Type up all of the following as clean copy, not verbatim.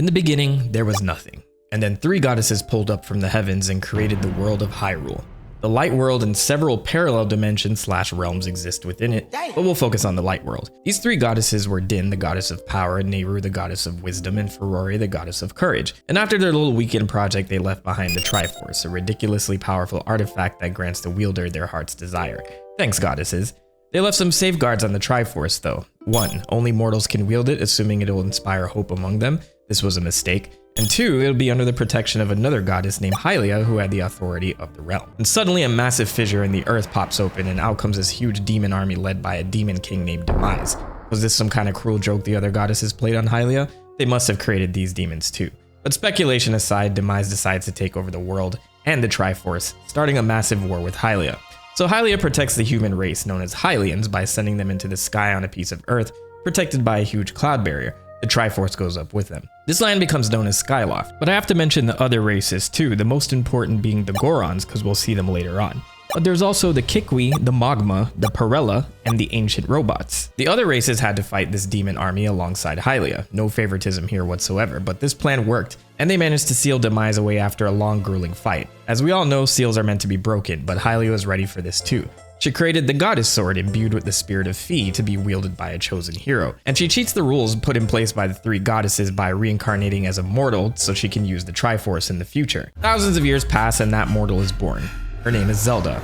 In the beginning, there was nothing, and then 3 goddesses pulled up from the heavens and created the world of Hyrule. The light world and several parallel dimensions / realms exist within it, but we'll focus on the light world. These 3 goddesses were Din, the goddess of power, Nehru, the goddess of wisdom, and Ferori, the goddess of courage. And after their little weekend project, they left behind the Triforce, a ridiculously powerful artifact that grants the wielder their heart's desire. Thanks, goddesses. They left some safeguards on the Triforce though. 1. Only mortals can wield it, assuming it'll inspire hope among them. This was a mistake. And 2, it'll be under the protection of another goddess named Hylia, who had the authority of the realm. And suddenly a massive fissure in the earth pops open, and out comes this huge demon army led by a demon king named Demise. Was this some kind of cruel joke the other goddesses played on Hylia? They must have created these demons too. But speculation aside, Demise decides to take over the world and the Triforce, starting a massive war with Hylia. So Hylia protects the human race, known as Hylians, by sending them into the sky on a piece of earth, protected by a huge cloud barrier. The Triforce goes up with them. This land becomes known as Skyloft, but I have to mention the other races too, the most important being the Gorons, because we'll see them later on. But there's also the Kikwi, the Magma, the Parella, and the Ancient Robots. The other races had to fight this demon army alongside Hylia. No favoritism here whatsoever, but this plan worked, and they managed to seal Demise away after a long, grueling fight. As we all know, seals are meant to be broken, but Hylia was ready for this too. She created the Goddess Sword imbued with the spirit of Fi to be wielded by a chosen hero, and she cheats the rules put in place by the 3 goddesses by reincarnating as a mortal so she can use the Triforce in the future. Thousands of years pass and that mortal is born. Her name is Zelda.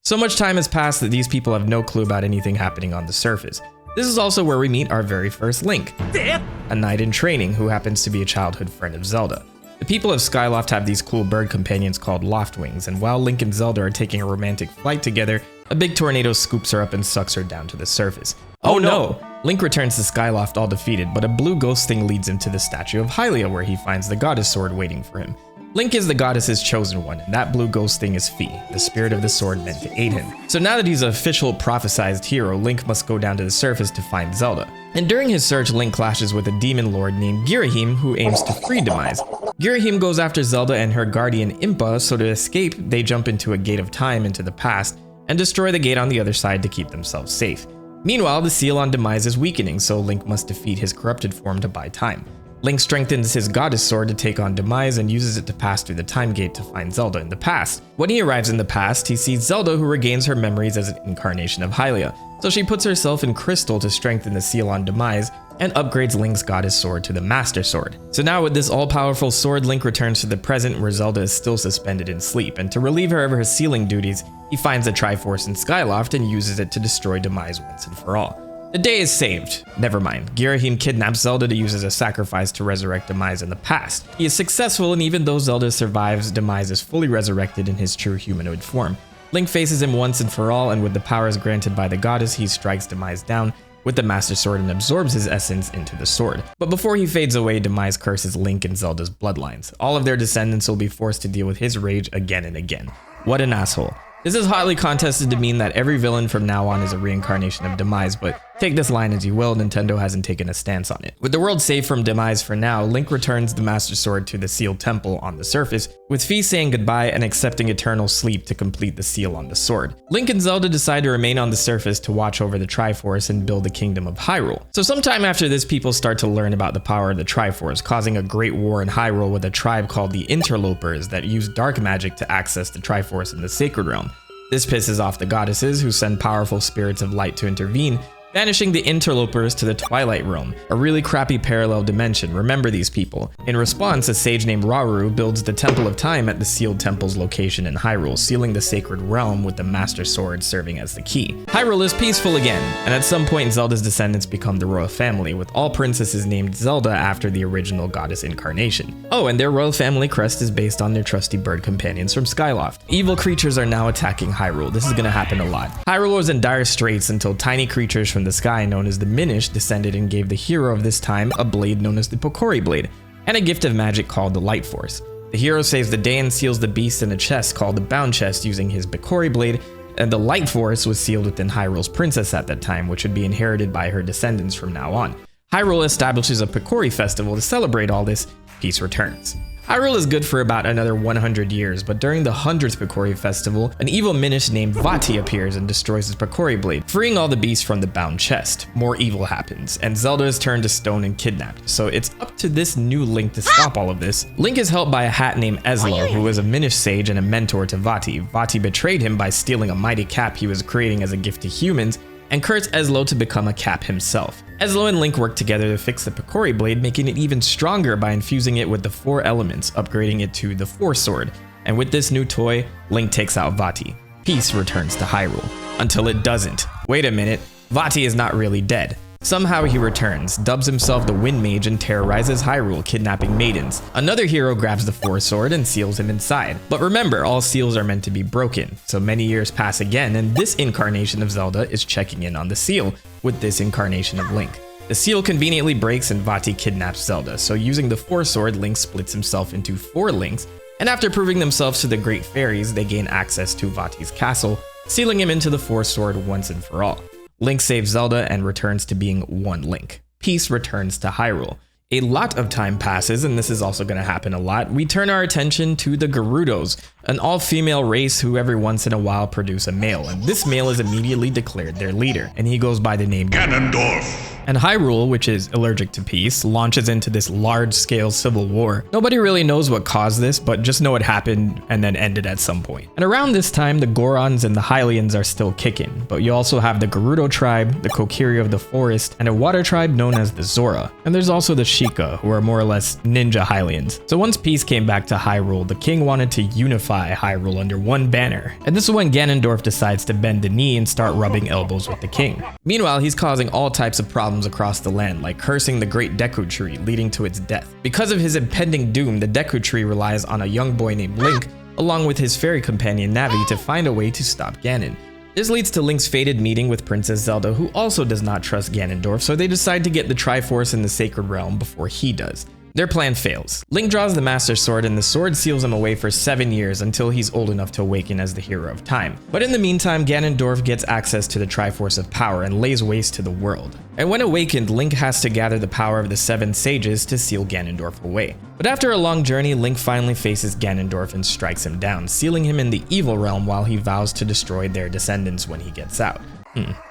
So much time has passed that these people have no clue about anything happening on the surface. This is also where we meet our very first Link, a knight in training who happens to be a childhood friend of Zelda. The people of Skyloft have these cool bird companions called Loftwings, and while Link and Zelda are taking a romantic flight together, a big tornado scoops her up and sucks her down to the surface. Oh no! Link returns to Skyloft all defeated, but a blue ghost thing leads him to the statue of Hylia where he finds the Goddess Sword waiting for him. Link is the goddess's chosen one, and that blue ghost thing is Fi, the spirit of the sword meant to aid him. So now that he's an official prophesized hero, Link must go down to the surface to find Zelda. And during his search, Link clashes with a demon lord named Girahim who aims to free Demise. Girahim goes after Zelda and her guardian Impa, so to escape, they jump into a gate of time into the past and destroy the gate on the other side to keep themselves safe. Meanwhile, the seal on Demise is weakening, so Link must defeat his corrupted form to buy time. Link strengthens his Goddess Sword to take on Demise and uses it to pass through the time gate to find Zelda in the past. When he arrives in the past, he sees Zelda, who regains her memories as an incarnation of Hylia, so she puts herself in crystal to strengthen the seal on Demise and upgrades Link's Goddess Sword to the Master Sword. So now with this all-powerful sword, Link returns to the present where Zelda is still suspended in sleep, and to relieve her of her sealing duties, he finds the Triforce in Skyloft and uses it to destroy Demise once and for all. The day is saved. Never mind. Girahim kidnaps Zelda to use as a sacrifice to resurrect Demise in the past. He is successful, and even though Zelda survives, Demise is fully resurrected in his true humanoid form. Link faces him once and for all, and with the powers granted by the goddess, he strikes Demise down with the Master Sword and absorbs his essence into the sword. But before he fades away, Demise curses Link and Zelda's bloodlines. All of their descendants will be forced to deal with his rage again and again. What an asshole. This is hotly contested to mean that every villain from now on is a reincarnation of Demise, but take this line as you will, Nintendo hasn't taken a stance on it. With the world safe from Demise for now, Link returns the Master Sword to the sealed temple on the surface, with Fi saying goodbye and accepting eternal sleep to complete the seal on the sword. Link and Zelda decide to remain on the surface to watch over the Triforce and build the kingdom of Hyrule. So sometime after this, people start to learn about the power of the Triforce, causing a great war in Hyrule with a tribe called the Interlopers that use dark magic to access the Triforce in the Sacred Realm. This pisses off the goddesses, who send powerful spirits of light to intervene, banishing the Interlopers to the Twilight Realm, a really crappy parallel dimension. Remember these people. In response, a sage named Rauru builds the Temple of Time at the sealed temple's location in Hyrule, sealing the sacred realm with the Master Sword serving as the key. Hyrule is peaceful again, and at some point Zelda's descendants become the royal family, with all princesses named Zelda after the original goddess incarnation. Oh, and their royal family crest is based on their trusty bird companions from Skyloft. Evil creatures are now attacking Hyrule. This is gonna happen a lot. Hyrule was in dire straits until tiny creatures from the sky known as the Minish descended and gave the hero of this time a blade known as the Pokori Blade, and a gift of magic called the Light Force. The hero saves the day and seals the beast in a chest called the Bound Chest using his Pokori Blade, and the Light Force was sealed within Hyrule's princess at that time, which would be inherited by her descendants from now on. Hyrule establishes a Pokori festival to celebrate all this. Peace returns. Hyrule is good for about another 100 years, but during the 100th Picori Festival, an evil Minish named Vaati appears and destroys his Picori blade, freeing all the beasts from the bound chest. More evil happens, and Zelda is turned to stone and kidnapped, so it's up to this new Link to stop all of this. Link is helped by a hat named Ezlo, who was a Minish sage and a mentor to Vaati. Vaati betrayed him by stealing a mighty cap he was creating as a gift to humans, and cursed Ezlo to become a cap himself. Ezlo and Link work together to fix the Picori blade, making it even stronger by infusing it with the 4 elements, upgrading it to the Force Sword. And with this new toy, Link takes out Vaati. Peace returns to Hyrule. Until it doesn't. Wait a minute, Vaati is not really dead. Somehow he returns, dubs himself the Wind Mage, and terrorizes Hyrule, kidnapping maidens. Another hero grabs the Force Sword and seals him inside. But remember, all seals are meant to be broken, so many years pass again, and this incarnation of Zelda is checking in on the seal with this incarnation of Link. The seal conveniently breaks and Vaati kidnaps Zelda, so using the Force Sword, Link splits himself into 4 Links, and after proving themselves to the Great Fairies, they gain access to Vaati's castle, sealing him into the Force Sword once and for all. Link saves Zelda and returns to being one Link. Peace returns to Hyrule. A lot of time passes, and this is also going to happen a lot. We turn our attention to the Gerudos, an all-female race who every once in a while produce a male, and this male is immediately declared their leader, and he goes by the name Ganondorf. And Hyrule, which is allergic to peace, launches into this large-scale civil war. Nobody really knows what caused this, but just know it happened and then ended at some point. And around this time, the Gorons and the Hylians are still kicking, but you also have the Gerudo tribe, the Kokiri of the forest, and a water tribe known as the Zora. And there's also the Sheikah, who are more or less ninja Hylians. So once peace came back to Hyrule, the king wanted to unify Hyrule under one banner. And this is when Ganondorf decides to bend the knee and start rubbing elbows with the king. Meanwhile, he's causing all types of problems across the land, like cursing the great Deku Tree, leading to its death. Because of his impending doom, the Deku Tree relies on a young boy named Link, along with his fairy companion Navi, to find a way to stop Ganon. This leads to Link's fated meeting with Princess Zelda, who also does not trust Ganondorf, so they decide to get the Triforce in the Sacred Realm before he does. Their plan fails. Link draws the Master Sword, and the sword seals him away for 7 years until he's old enough to awaken as the Hero of Time. But in the meantime, Ganondorf gets access to the Triforce of Power and lays waste to the world. And when awakened, Link has to gather the power of the 7 sages to seal Ganondorf away. But after a long journey, Link finally faces Ganondorf and strikes him down, sealing him in the Evil Realm while he vows to destroy their descendants when he gets out.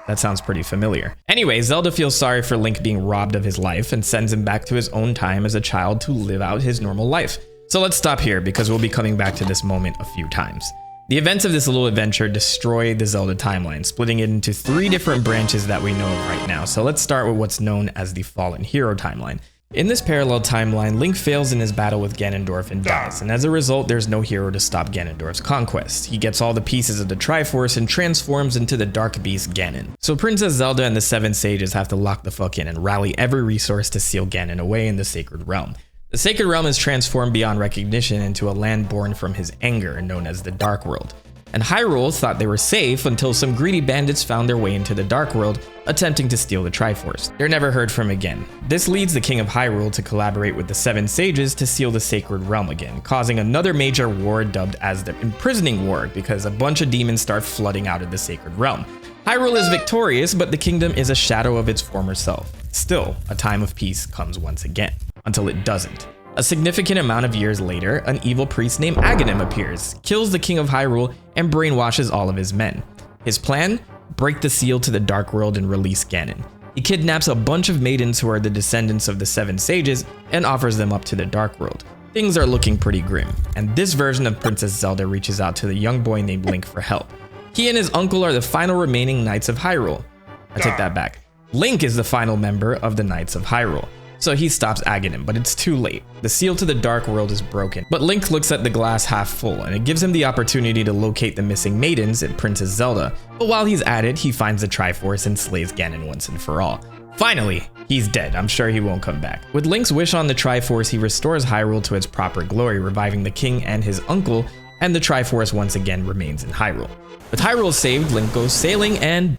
That sounds pretty familiar. Anyway, Zelda feels sorry for Link being robbed of his life and sends him back to his own time as a child to live out his normal life. So let's stop here because we'll be coming back to this moment a few times. The events of this little adventure destroy the Zelda timeline, splitting it into 3 different branches that we know of right now. So let's start with what's known as the Fallen Hero timeline. In this parallel timeline, Link fails in his battle with Ganondorf and dies, and as a result, there's no hero to stop Ganondorf's conquest. He gets all the pieces of the Triforce and transforms into the Dark Beast Ganon. So Princess Zelda and the 7 sages have to lock the fuck in and rally every resource to seal Ganon away in the Sacred Realm. The Sacred Realm is transformed beyond recognition into a land born from his anger, known as the Dark World. And Hyrule thought they were safe until some greedy bandits found their way into the Dark World, attempting to steal the Triforce. They're never heard from again. This leads the King of Hyrule to collaborate with the 7 sages to seal the Sacred Realm again, causing another major war dubbed as the Imprisoning War, because a bunch of demons start flooding out of the Sacred Realm. Hyrule is victorious, but the kingdom is a shadow of its former self. Still, a time of peace comes once again, until it doesn't. A significant amount of years later, an evil priest named Aghanim appears, kills the King of Hyrule, and brainwashes all of his men. His plan? Break the seal to the Dark World and release Ganon. He kidnaps a bunch of maidens who are the descendants of the 7 sages and offers them up to the Dark World. Things are looking pretty grim, and this version of Princess Zelda reaches out to the young boy named Link for help. He and his uncle are the final remaining Knights of Hyrule. I take that back. Link is the final member of the Knights of Hyrule. So he stops Aghanim, but it's too late. The seal to the Dark World is broken, but Link looks at the glass half full, and it gives him the opportunity to locate the missing maidens and Princess Zelda. But while he's at it, he finds the Triforce and slays Ganon once and for all. Finally, he's dead. I'm sure he won't come back. With Link's wish on the Triforce, he restores Hyrule to its proper glory, reviving the king and his uncle, and the Triforce once again remains in Hyrule. With Hyrule saved, Link goes sailing and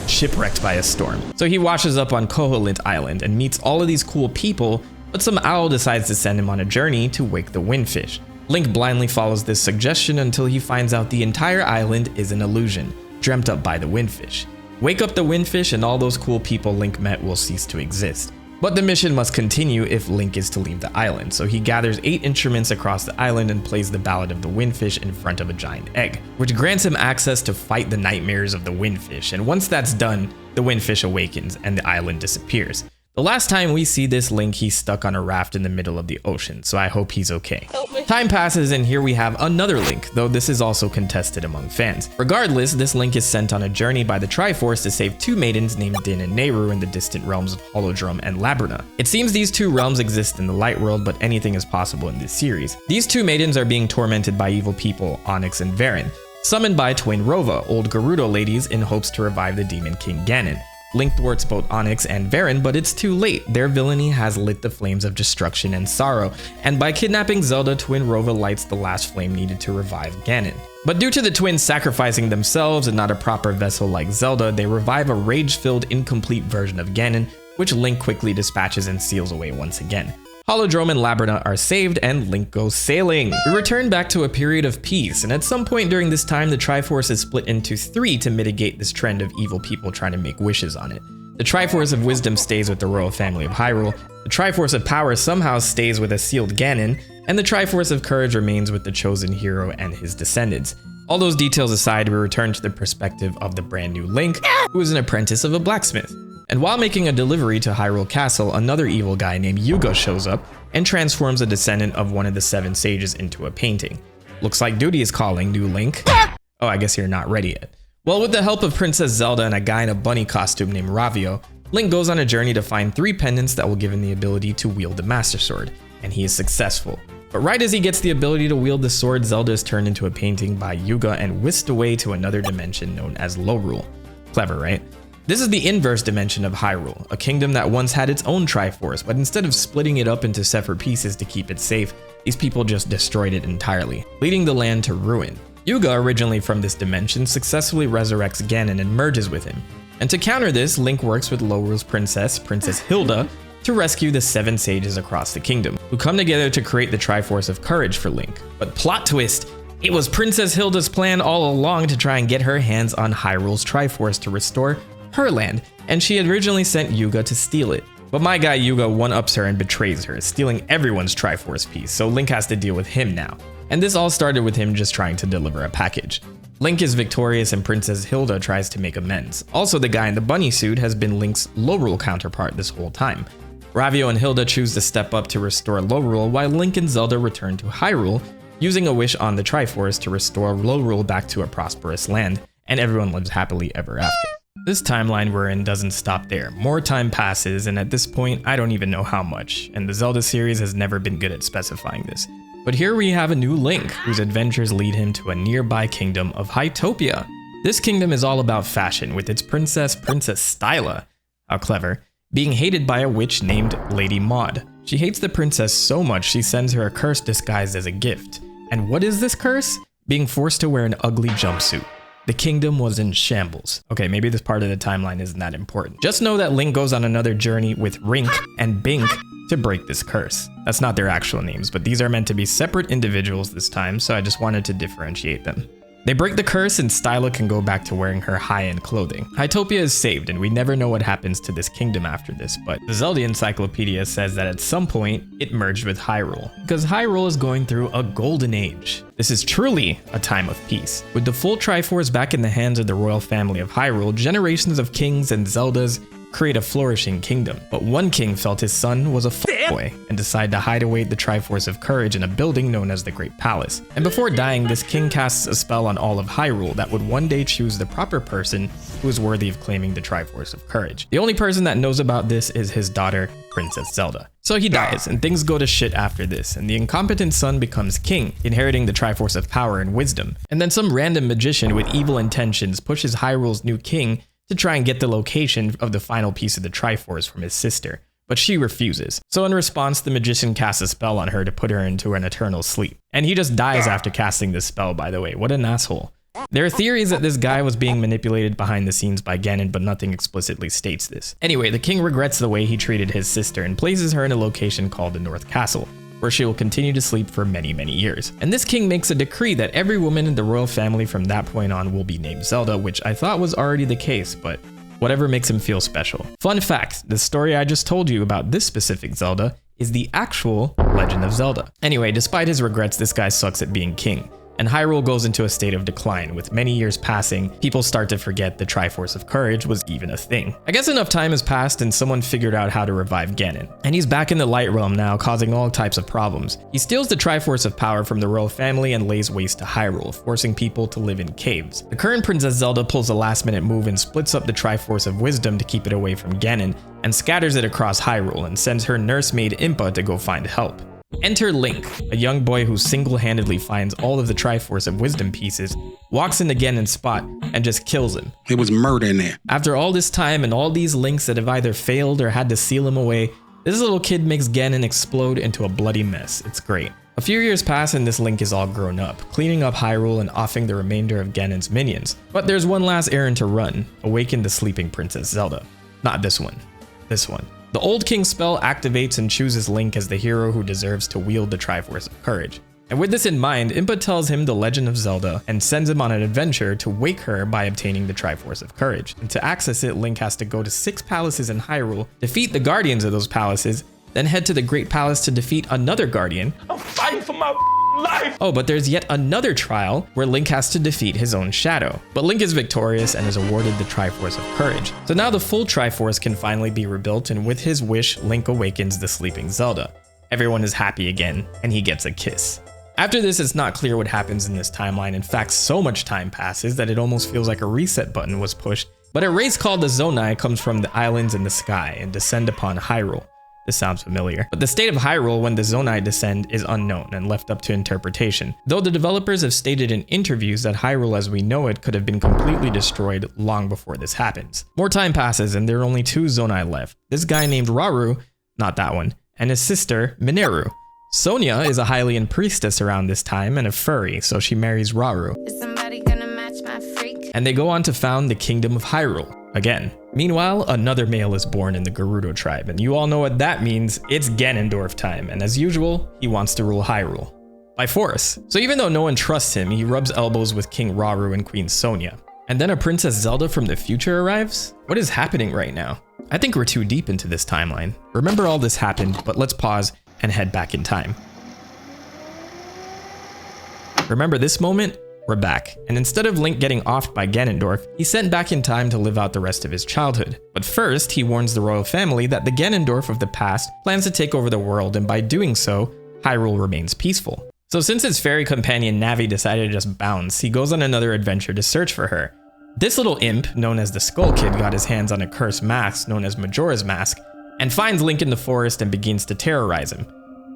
shipwrecked by a storm. So he washes up on Koholint Island and meets all of these cool people, but some owl decides to send him on a journey to wake the Windfish. Link blindly follows this suggestion until he finds out the entire island is an illusion, dreamt up by the Windfish. Wake up the Windfish and all those cool people Link met will cease to exist. But the mission must continue if Link is to leave the island, so he gathers 8 instruments across the island and plays the Ballad of the Windfish in front of a giant egg, which grants him access to fight the nightmares of the Windfish, and once that's done, the Windfish awakens and the island disappears. The last time we see this Link, he's stuck on a raft in the middle of the ocean, so I hope he's okay. Time passes and here we have another Link, though this is also contested among fans. Regardless, this Link is sent on a journey by the Triforce to save 2 maidens named Din and Nehru in the distant realms of Holodrum and Labrina. It seems these 2 realms exist in the light world, but anything is possible in this series. These 2 maidens are being tormented by evil people, Onyx and Varin, summoned by Twin Rova, old Gerudo ladies, in hopes to revive the Demon King Ganon. Link thwarts both Onyx and Varin, but it's too late. Their villainy has lit the flames of destruction and sorrow, and by kidnapping Zelda, Twin Rova lights the last flame needed to revive Ganon. But due to the twins sacrificing themselves and not a proper vessel like Zelda, they revive a rage-filled, incomplete version of Ganon, which Link quickly dispatches and seals away once again. Holodrum and Labrina are saved and Link goes sailing. We return back to a period of peace, and at some point during this time the Triforce is split into 3 to mitigate this trend of evil people trying to make wishes on it. The Triforce of Wisdom stays with the royal family of Hyrule, the Triforce of Power somehow stays with a sealed Ganon, and the Triforce of Courage remains with the chosen hero and his descendants. All those details aside, we return to the perspective of the brand new Link, who is an apprentice of a blacksmith. And while making a delivery to Hyrule Castle, another evil guy named Yuga shows up and transforms a descendant of one of the 7 sages into a painting. Looks like duty is calling, new Link. Oh, I guess you're not ready yet. Well, with the help of Princess Zelda and a guy in a bunny costume named Ravio, Link goes on a journey to find 3 pendants that will give him the ability to wield the Master Sword, and he is successful. But right as he gets the ability to wield the sword, Zelda is turned into a painting by Yuga and whisked away to another dimension known as Lorule. Clever, right? This is the inverse dimension of Hyrule, a kingdom that once had its own Triforce, but instead of splitting it up into separate pieces to keep it safe, these people just destroyed it entirely, leading the land to ruin. Yuga, originally from this dimension, successfully resurrects Ganon and merges with him. And to counter this, Link works with Lorule's princess, Princess Hilda, to rescue the 7 sages across the kingdom, who come together to create the Triforce of Courage for Link. But plot twist! It was Princess Hilda's plan all along to try and get her hands on Hyrule's Triforce to restore her land, and she had originally sent Yuga to steal it. But my guy Yuga one-ups her and betrays her, stealing everyone's Triforce piece, so Link has to deal with him now. And this all started with him just trying to deliver a package. Link is victorious and Princess Hilda tries to make amends. Also, the guy in the bunny suit has been Link's Lorule counterpart this whole time. Ravio and Hilda choose to step up to restore Lorule, while Link and Zelda return to Hyrule, using a wish on the Triforce to restore Lorule back to a prosperous land, and everyone lives happily ever after. This timeline we're in doesn't stop there. More time passes, and at this point, I don't even know how much, and the Zelda series has never been good at specifying this. But here we have a new Link, whose adventures lead him to a nearby kingdom of Hytopia. This kingdom is all about fashion, with its princess, Princess Styla, how clever, being hated by a witch named Lady Maud. She hates the princess so much she sends her a curse disguised as a gift. And what is this curse? Being forced to wear an ugly jumpsuit. The kingdom was in shambles. Okay, maybe this part of the timeline isn't that important. Just know that Link goes on another journey with Rink and Bink to break this curse. That's not their actual names, but these are meant to be separate individuals this time, so I just wanted to differentiate them. They break the curse and Styla can go back to wearing her high-end clothing. Hytopia is saved and we never know what happens to this kingdom after this, but the Zelda Encyclopedia says that at some point it merged with Hyrule, because Hyrule is going through a golden age. This is truly a time of peace. With the full Triforce back in the hands of the royal family of Hyrule, generations of kings and Zeldas create a flourishing kingdom. But one king felt his son was a fuckboy and decided to hide away the Triforce of Courage in a building known as the Great Palace. And before dying, this king casts a spell on all of Hyrule that would one day choose the proper person who is worthy of claiming the Triforce of Courage. The only person that knows about this is his daughter, Princess Zelda. So he dies, and things go to shit after this, and the incompetent son becomes king, inheriting the Triforce of Power and Wisdom. And then some random magician with evil intentions pushes Hyrule's new king to try and get the location of the final piece of the Triforce from his sister, but she refuses. So in response, the magician casts a spell on her to put her into an eternal sleep. And he just dies after casting this spell, by the way. What an asshole. There are theories that this guy was being manipulated behind the scenes by Ganon, but nothing explicitly states this. Anyway, the king regrets the way he treated his sister and places her in a location called the North Castle, where she will continue to sleep for many, many years. And this king makes a decree that every woman in the royal family from that point on will be named Zelda, which I thought was already the case, but whatever makes him feel special. Fun fact, the story I just told you about this specific Zelda is the actual Legend of Zelda. Anyway, despite his regrets, this guy sucks at being king, and Hyrule goes into a state of decline. With many years passing, people start to forget the Triforce of Courage was even a thing. I guess enough time has passed and someone figured out how to revive Ganon, and he's back in the Light Realm now, causing all types of problems. He steals the Triforce of Power from the royal family and lays waste to Hyrule, forcing people to live in caves. The current Princess Zelda pulls a last-minute move and splits up the Triforce of Wisdom to keep it away from Ganon, and scatters it across Hyrule and sends her nursemaid Impa to go find help. Enter Link, a young boy who single-handedly finds all of the Triforce of Wisdom pieces, walks into Ganon's spot, and just kills him. It was murder in there. After all this time and all these Links that have either failed or had to seal him away, this little kid makes Ganon explode into a bloody mess. It's great. A few years pass and this Link is all grown up, cleaning up Hyrule and offing the remainder of Ganon's minions. But there's one last errand to run: awaken the sleeping Princess Zelda. Not this one. This one. The Old King spell activates and chooses Link as the hero who deserves to wield the Triforce of Courage. And with this in mind, Impa tells him the Legend of Zelda and sends him on an adventure to wake her by obtaining the Triforce of Courage. And to access it, Link has to go to 6 palaces in Hyrule, defeat the guardians of those palaces, then head to the Great Palace to defeat another guardian. I'm fighting for my life! Oh, but there's yet another trial where Link has to defeat his own shadow. But Link is victorious and is awarded the Triforce of Courage. So now the full Triforce can finally be rebuilt, and with his wish, Link awakens the sleeping Zelda. Everyone is happy again, and he gets a kiss. After this, it's not clear what happens in this timeline. In fact, so much time passes that it almost feels like a reset button was pushed. But a race called the Zonai comes from the islands in the sky and descend upon Hyrule. This sounds familiar. But the state of Hyrule when the Zonai descend is unknown and left up to interpretation, though the developers have stated in interviews that Hyrule as we know it could have been completely destroyed long before this happens. More time passes and there are only 2 Zonai left. This guy named Rauru, not that one, and his sister Mineru. Sonia is a Hylian priestess around this time and a furry, so she marries Rauru. Is somebody gonna match my freak? And they go on to found the Kingdom of Hyrule. Again. Meanwhile, another male is born in the Gerudo tribe, and you all know what that means. It's Ganondorf time, and as usual, he wants to rule Hyrule. By force. So even though no one trusts him, he rubs elbows with King Rauru and Queen Sonia. And then a Princess Zelda from the future arrives? What is happening right now? I think we're too deep into this timeline. Remember all this happened, but let's pause and head back in time. Remember this moment? We're back, and instead of Link getting offed by Ganondorf, he's sent back in time to live out the rest of his childhood. But first, he warns the royal family that the Ganondorf of the past plans to take over the world, and by doing so, Hyrule remains peaceful. So since his fairy companion Navi decided to just bounce, he goes on another adventure to search for her. This little imp, known as the Skull Kid, got his hands on a cursed mask known as Majora's Mask, and finds Link in the forest and begins to terrorize him.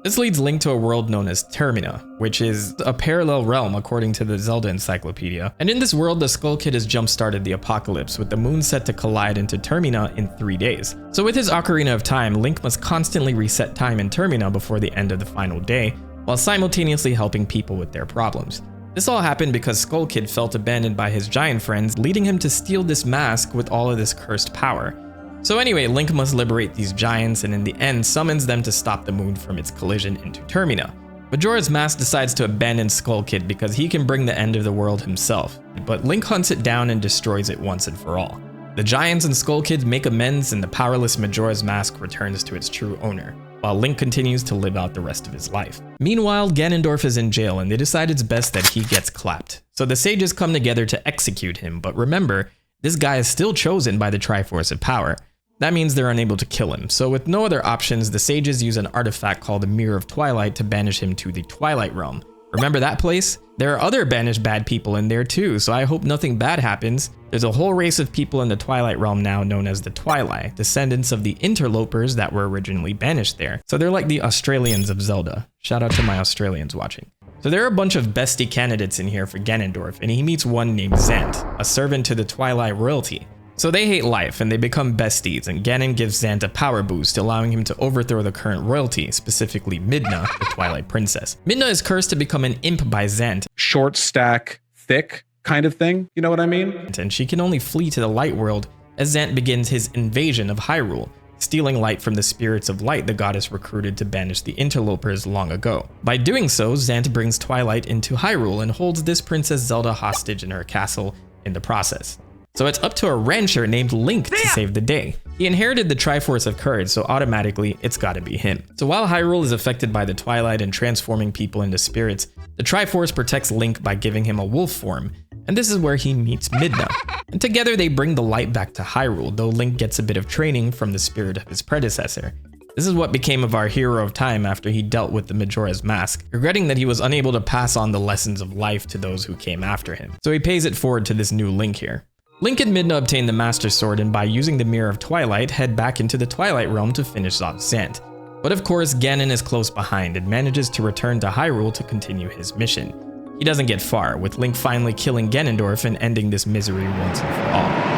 This leads Link to a world known as Termina, which is a parallel realm according to the Zelda Encyclopedia. And in this world, the Skull Kid has jump-started the apocalypse, with the moon set to collide into Termina in 3 days. So with his Ocarina of Time, Link must constantly reset time in Termina before the end of the final day, while simultaneously helping people with their problems. This all happened because Skull Kid felt abandoned by his giant friends, leading him to steal this mask with all of this cursed power. So anyway, Link must liberate these giants and in the end summons them to stop the moon from its collision into Termina. Majora's Mask decides to abandon Skull Kid because he can bring the end of the world himself, but Link hunts it down and destroys it once and for all. The giants and Skull Kid make amends and the powerless Majora's Mask returns to its true owner, while Link continues to live out the rest of his life. Meanwhile, Ganondorf is in jail and they decide it's best that he gets clapped. So the sages come together to execute him, but remember, this guy is still chosen by the Triforce of Power. That means they're unable to kill him, so with no other options, the sages use an artifact called the Mirror of Twilight to banish him to the Twilight Realm. Remember that place? There are other banished bad people in there too, so I hope nothing bad happens. There's a whole race of people in the Twilight Realm now known as the Twilight, descendants of the Interlopers that were originally banished there. So they're like the Australians of Zelda. Shout out to my Australians watching. So there are a bunch of bestie candidates in here for Ganondorf, and he meets one named Zant, a servant to the Twilight royalty. So they hate life and they become besties, and Ganon gives Zant a power boost, allowing him to overthrow the current royalty, specifically Midna, the Twilight Princess. Midna is cursed to become an imp by Zant. Short stack, thick kind of thing, you know what I mean? And she can only flee to the light world as Zant begins his invasion of Hyrule, stealing light from the spirits of light the goddess recruited to banish the interlopers long ago. By doing so, Zant brings Twilight into Hyrule and holds this Princess Zelda hostage in her castle in the process. So it's up to a rancher named Link to save the day. He inherited the Triforce of Courage, so automatically it's gotta be him. So while Hyrule is affected by the Twilight and transforming people into spirits, the Triforce protects Link by giving him a wolf form, and this is where he meets Midna. And together they bring the light back to Hyrule, though Link gets a bit of training from the spirit of his predecessor. This is what became of our hero of time after he dealt with the Majora's Mask, regretting that he was unable to pass on the lessons of life to those who came after him. So he pays it forward to this new Link here. Link and Midna obtain the Master Sword and by using the Mirror of Twilight, head back into the Twilight Realm to finish off Zant. But of course, Ganon is close behind and manages to return to Hyrule to continue his mission. He doesn't get far, with Link finally killing Ganondorf and ending this misery once and for all.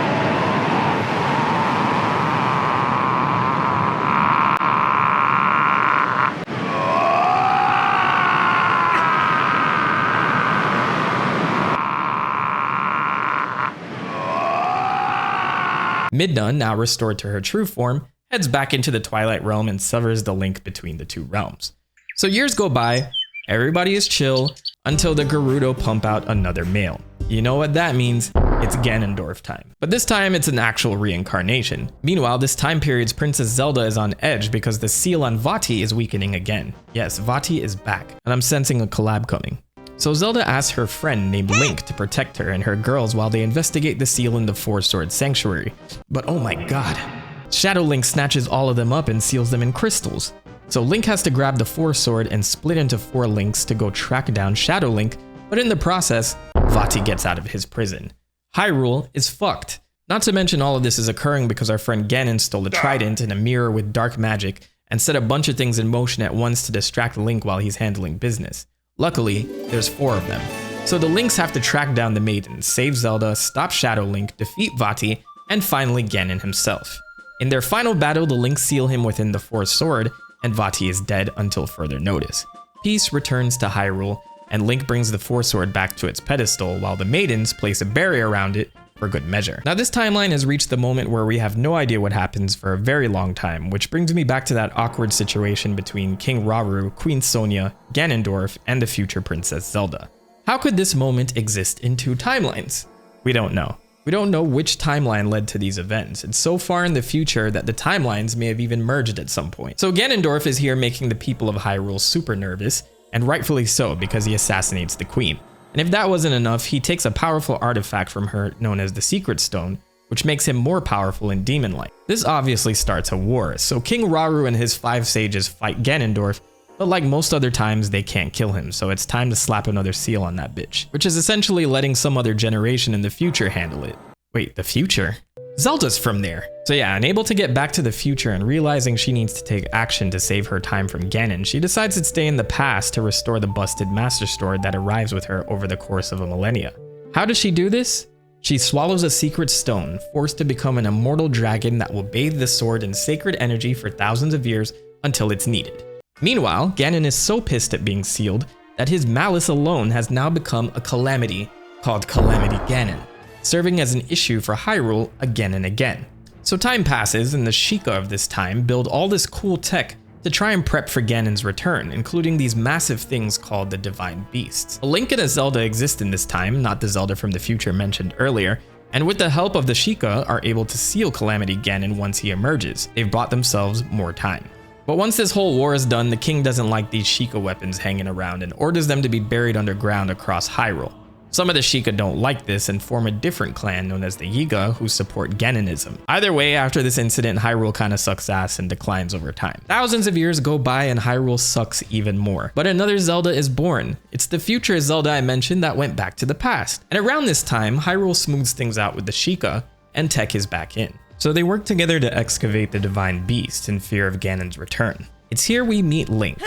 Midna, now restored to her true form, heads back into the Twilight Realm and severs the link between the two realms. So years go by, everybody is chill, until the Gerudo pump out another male. You know what that means, it's Ganondorf time. But this time it's an actual reincarnation. Meanwhile, this time period's Princess Zelda is on edge because the seal on Vati is weakening again. Yes, Vati is back, and I'm sensing a collab coming. So Zelda asks her friend named Link to protect her and her girls while they investigate the seal in the Four Sword Sanctuary. But oh my god, Shadow Link snatches all of them up and seals them in crystals. So Link has to grab the Four Sword and split into 4 links to go track down Shadow Link, but in the process, Vati gets out of his prison. Hyrule is fucked. Not to mention all of this is occurring because our friend Ganon stole a trident and a mirror with dark magic and set a bunch of things in motion at once to distract Link while he's handling business. Luckily, there's 4 of them. So the Links have to track down the maidens, save Zelda, stop Shadow Link, defeat Vati, and finally Ganon himself. In their final battle, the Links seal him within the Fourth Sword, and Vati is dead until further notice. Peace returns to Hyrule, and Link brings the Four Sword back to its pedestal while the maidens place a barrier around it for good measure. Now this timeline has reached the moment where we have no idea what happens for a very long time, which brings me back to that awkward situation between King Rauru, Queen Sonia, Ganondorf, and the future Princess Zelda. How could this moment exist in 2 timelines? We don't know. We don't know which timeline led to these events. It's so far in the future that the timelines may have even merged at some point. So Ganondorf is here making the people of Hyrule super nervous, and rightfully so because he assassinates the queen. And if that wasn't enough, he takes a powerful artifact from her known as the Secret Stone, which makes him more powerful and demon-like. This obviously starts a war, so King Rauru and his 5 sages fight Ganondorf, but like most other times, they can't kill him, so it's time to slap another seal on that bitch, which is essentially letting some other generation in the future handle it. Wait, the future? Zelda's from there. So yeah, unable to get back to the future and realizing she needs to take action to save her time from Ganon, she decides to stay in the past to restore the busted Master Sword that arrives with her over the course of a millennia. How does she do this? She swallows a secret stone, forced to become an immortal dragon that will bathe the sword in sacred energy for thousands of years until it's needed. Meanwhile, Ganon is so pissed at being sealed that his malice alone has now become a calamity called Calamity Ganon, serving as an issue for Hyrule again and again. So time passes and the Sheikah of this time build all this cool tech to try and prep for Ganon's return, including these massive things called the Divine Beasts. A Link and a Zelda exist in this time, not the Zelda from the future mentioned earlier, and with the help of the Sheikah are able to seal Calamity Ganon once he emerges. They've bought themselves more time. But once this whole war is done, the king doesn't like these Sheikah weapons hanging around and orders them to be buried underground across Hyrule. Some of the Sheikah don't like this and form a different clan known as the Yiga who support Ganonism. Either way, after this incident, Hyrule kinda sucks ass and declines over time. Thousands of years go by and Hyrule sucks even more. But another Zelda is born. It's the future Zelda I mentioned that went back to the past. And around this time, Hyrule smooths things out with the Sheikah and tech is back in. So they work together to excavate the Divine Beast in fear of Ganon's return. It's here we meet Link,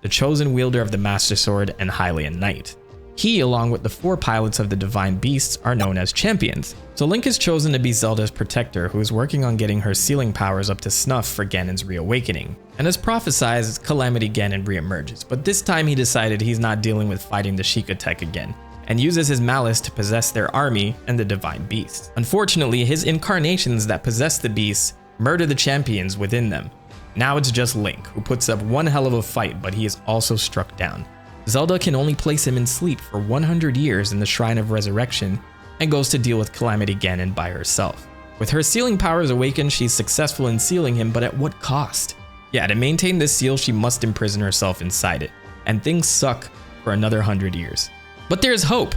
the chosen wielder of the Master Sword and Hylian Knight. He, along with the 4 pilots of the Divine Beasts, are known as champions. So Link is chosen to be Zelda's protector, who is working on getting her sealing powers up to snuff for Ganon's reawakening. And as prophesized, Calamity Ganon reemerges, but this time he decided he's not dealing with fighting the Sheikah tech again, and uses his malice to possess their army and the Divine Beasts. Unfortunately, his incarnations that possess the beasts murder the champions within them. Now it's just Link, who puts up one hell of a fight, but he is also struck down. Zelda can only place him in sleep for 100 years in the Shrine of Resurrection, and goes to deal with Calamity Ganon by herself. With her sealing powers awakened, she's successful in sealing him, but at what cost? Yeah, to maintain this seal, she must imprison herself inside it, and things suck for another 100 years. But there's hope!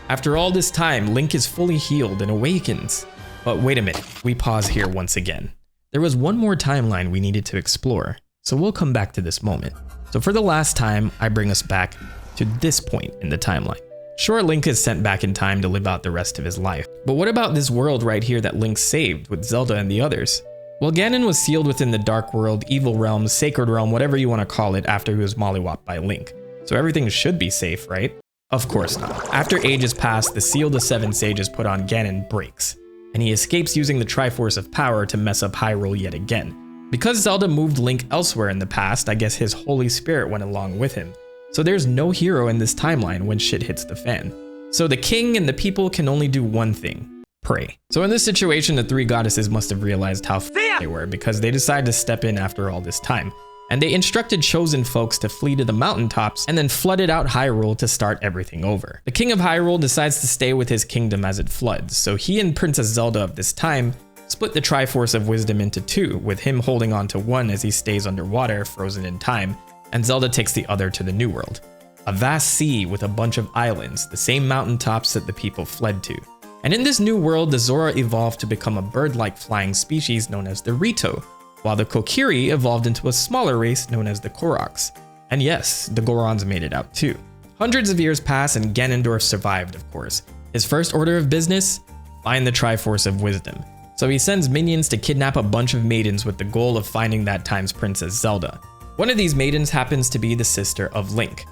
After all this time, Link is fully healed and awakens. But wait a minute, we pause here once again. There was one more timeline we needed to explore, so we'll come back to this moment. So for the last time, I bring us back to this point in the timeline. Sure, Link is sent back in time to live out the rest of his life, but what about this world right here that Link saved with Zelda and the others? Well, Ganon was sealed within the Dark World, Evil Realm, Sacred Realm, whatever you want to call it, after he was mollywopped by Link. So everything should be safe, right? Of course not. After ages pass, the seal the Seven Sages put on Ganon breaks, and he escapes using the Triforce of Power to mess up Hyrule yet again. Because Zelda moved Link elsewhere in the past, I guess his Holy Spirit went along with him. So there's no hero in this timeline when shit hits the fan. So the king and the people can only do one thing: pray. So in this situation, the three goddesses must have realized how they were, because they decided to step in after all this time. And they instructed chosen folks to flee to the mountaintops and then flooded out Hyrule to start everything over. The king of Hyrule decides to stay with his kingdom as it floods, so he and Princess Zelda of this time split the Triforce of Wisdom into two, with him holding on to one as he stays underwater, frozen in time, and Zelda takes the other to the New World. A vast sea with a bunch of islands, the same mountaintops that the people fled to. And in this new world, the Zora evolved to become a bird-like flying species known as the Rito, while the Kokiri evolved into a smaller race known as the Koroks. And yes, the Gorons made it out too. Hundreds of years pass and Ganondorf survived, of course. His first order of business? Find the Triforce of Wisdom. So he sends minions to kidnap a bunch of maidens with the goal of finding that time's Princess Zelda. One of these maidens happens to be the sister of Link.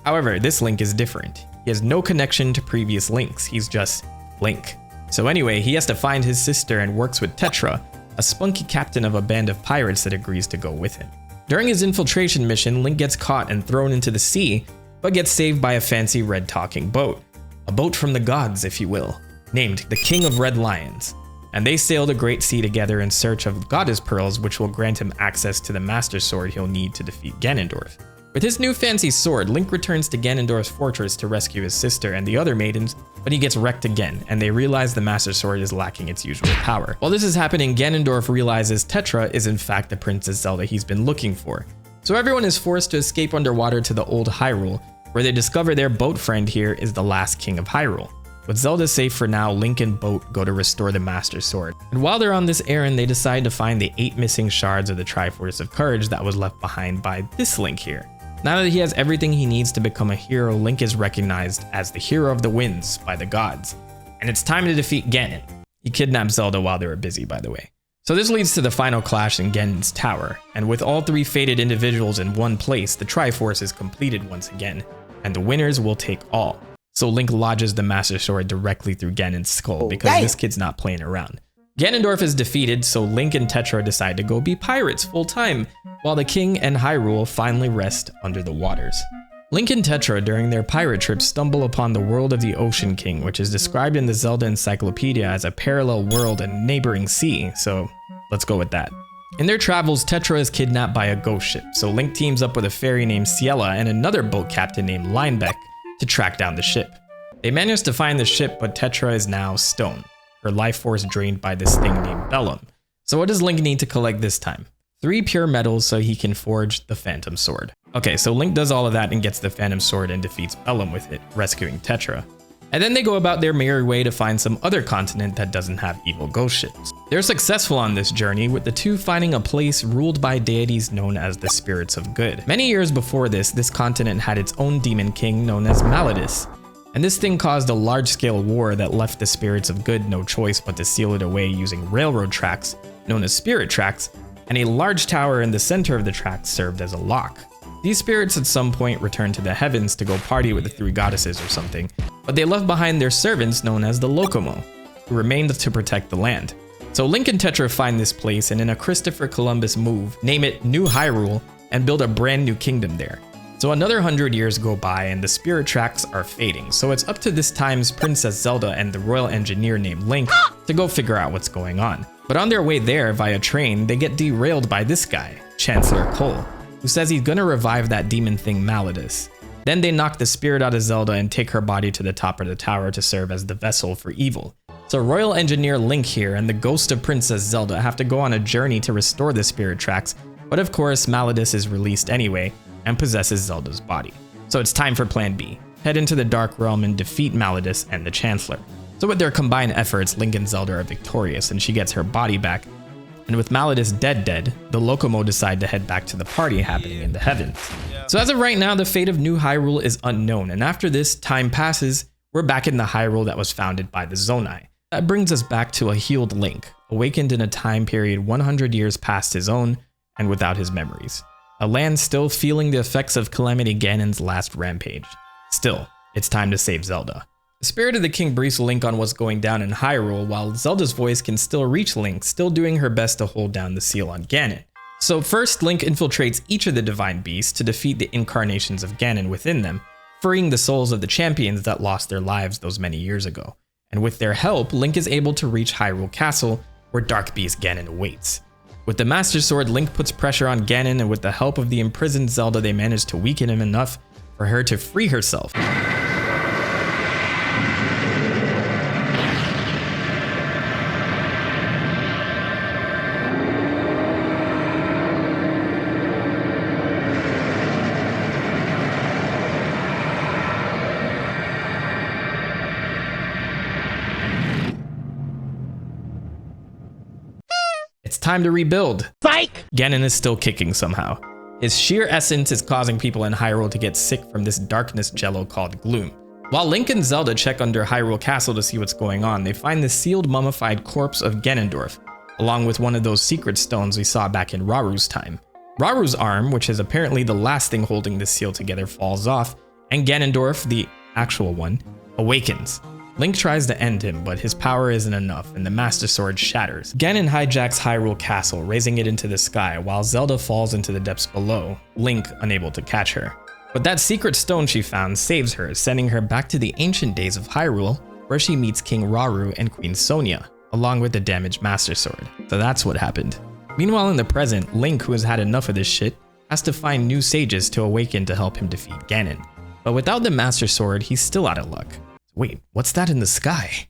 However, this Link is different. He has no connection to previous Links, he's just Link. So anyway, he has to find his sister and works with Tetra, a spunky captain of a band of pirates that agrees to go with him. During his infiltration mission, Link gets caught and thrown into the sea, but gets saved by a fancy red talking boat. A boat from the gods, if you will, named the King of Red Lions. And they sail the Great Sea together in search of Goddess Pearls, which will grant him access to the Master Sword he'll need to defeat Ganondorf. With his new fancy sword, Link returns to Ganondorf's fortress to rescue his sister and the other maidens, but he gets wrecked again, and they realize the Master Sword is lacking its usual power. While this is happening, Ganondorf realizes Tetra is in fact the Princess Zelda he's been looking for. So everyone is forced to escape underwater to the old Hyrule, where they discover their boat friend here is the last king of Hyrule. With Zelda safe for now, Link and Boat go to restore the Master Sword. And while they're on this errand, they decide to find the 8 missing shards of the Triforce of Courage that was left behind by this Link here. Now that he has everything he needs to become a hero, Link is recognized as the hero of the winds by the gods. And it's time to defeat Ganon. He kidnapped Zelda while they were busy, by the way. So this leads to the final clash in Ganon's tower, and with all 3 fated individuals in one place, the Triforce is completed once again, and the winners will take all. So Link lodges the Master Sword directly through Ganon's skull because this kid's not playing around. Ganondorf is defeated, so Link and Tetra decide to go be pirates full time, while the king and Hyrule finally rest under the waters. Link and Tetra during their pirate trip stumble upon the world of the Ocean King, which is described in the Zelda Encyclopedia as a parallel world and neighboring sea, so let's go with that. In their travels, Tetra is kidnapped by a ghost ship, so Link teams up with a fairy named Ciela and another boat captain named Linebeck to track down the ship. They manage to find the ship, but Tetra is now stone, her life force drained by this thing named Bellum. So what does Link need to collect this time? 3 pure metals so he can forge the Phantom Sword. Okay, so Link does all of that and gets the Phantom Sword and defeats Bellum with it, rescuing Tetra. And then they go about their merry way to find some other continent that doesn't have evil ghost ships. They're successful on this journey, with the 2 finding a place ruled by deities known as the Spirits of Good. Many years before this continent had its own demon king known as Maladus. And this thing caused a large-scale war that left the Spirits of Good no choice but to seal it away using railroad tracks, known as spirit tracks, and a large tower in the center of the tracks served as a lock. These spirits at some point returned to the heavens to go party with the 3 goddesses or something, but they left behind their servants known as the Locomo, who remained to protect the land. So Link and Tetra find this place and in a Christopher Columbus move, name it New Hyrule and build a brand new kingdom there. So another 100 years go by and the spirit tracks are fading, so it's up to this time's Princess Zelda and the royal engineer named Link to go figure out what's going on. But on their way there via train, they get derailed by this guy, Chancellor Cole, who says he's gonna revive that demon thing Maladus. Then they knock the spirit out of Zelda and take her body to the top of the tower to serve as the vessel for evil. So Royal Engineer Link here and the ghost of Princess Zelda have to go on a journey to restore the spirit tracks, but of course Malladus is released anyway and possesses Zelda's body. So it's time for Plan B. Head into the Dark Realm and defeat Malladus and the Chancellor. So with their combined efforts, Link and Zelda are victorious and she gets her body back. And with Malladus dead, the Locomo decide to head back to the party happening in the heavens. So as of right now, the fate of New Hyrule is unknown, and after this, time passes, we're back in the Hyrule that was founded by the Zonai. That brings us back to a healed Link, awakened in a time period 100 years past his own and without his memories. A land still feeling the effects of Calamity Ganon's last rampage. Still, it's time to save Zelda. The spirit of the king briefs Link on what's going down in Hyrule, while Zelda's voice can still reach Link, still doing her best to hold down the seal on Ganon. So first, Link infiltrates each of the divine beasts to defeat the incarnations of Ganon within them, freeing the souls of the champions that lost their lives those many years ago. And with their help, Link is able to reach Hyrule Castle, where Dark Beast Ganon awaits. With the Master Sword, Link puts pressure on Ganon, and with the help of the imprisoned Zelda, they manage to weaken him enough for her to free herself. It's time to rebuild. Psych! Ganon is still kicking somehow. His sheer essence is causing people in Hyrule to get sick from this darkness jello called gloom. While Link and Zelda check under Hyrule Castle to see what's going on, they find the sealed mummified corpse of Ganondorf, along with one of those secret stones we saw back in Raru's time. Raru's arm, which is apparently the last thing holding the seal together, falls off, and Ganondorf, the actual one, awakens. Link tries to end him, but his power isn't enough, and the Master Sword shatters. Ganon hijacks Hyrule Castle, raising it into the sky, while Zelda falls into the depths below, Link unable to catch her. But that secret stone she found saves her, sending her back to the ancient days of Hyrule, where she meets King Rauru and Queen Sonia, along with the damaged Master Sword. So that's what happened. Meanwhile in the present, Link, who has had enough of this shit, has to find new sages to awaken to help him defeat Ganon. But without the Master Sword, he's still out of luck. Wait, what's that in the sky?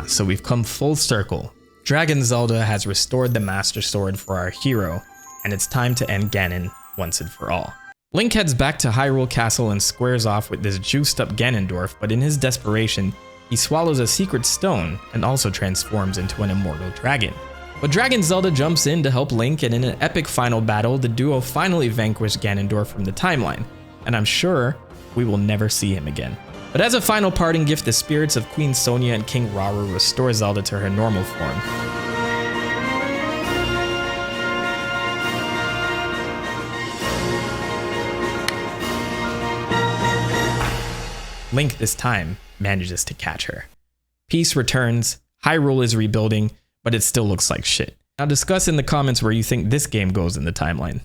So we've come full circle. Dragon Zelda has restored the Master Sword for our hero, and it's time to end Ganon once and for all. Link heads back to Hyrule Castle and squares off with this juiced up Ganondorf, but in his desperation, he swallows a secret stone and also transforms into an immortal dragon. But Dragon Zelda jumps in to help Link, and in an epic final battle, the duo finally vanquish Ganondorf from the timeline, and I'm sure we will never see him again. But as a final parting gift, the spirits of Queen Sonia and King Rauru restore Zelda to her normal form. Link this time manages to catch her. Peace returns, Hyrule is rebuilding, but it still looks like shit. Now discuss in the comments where you think this game goes in the timeline.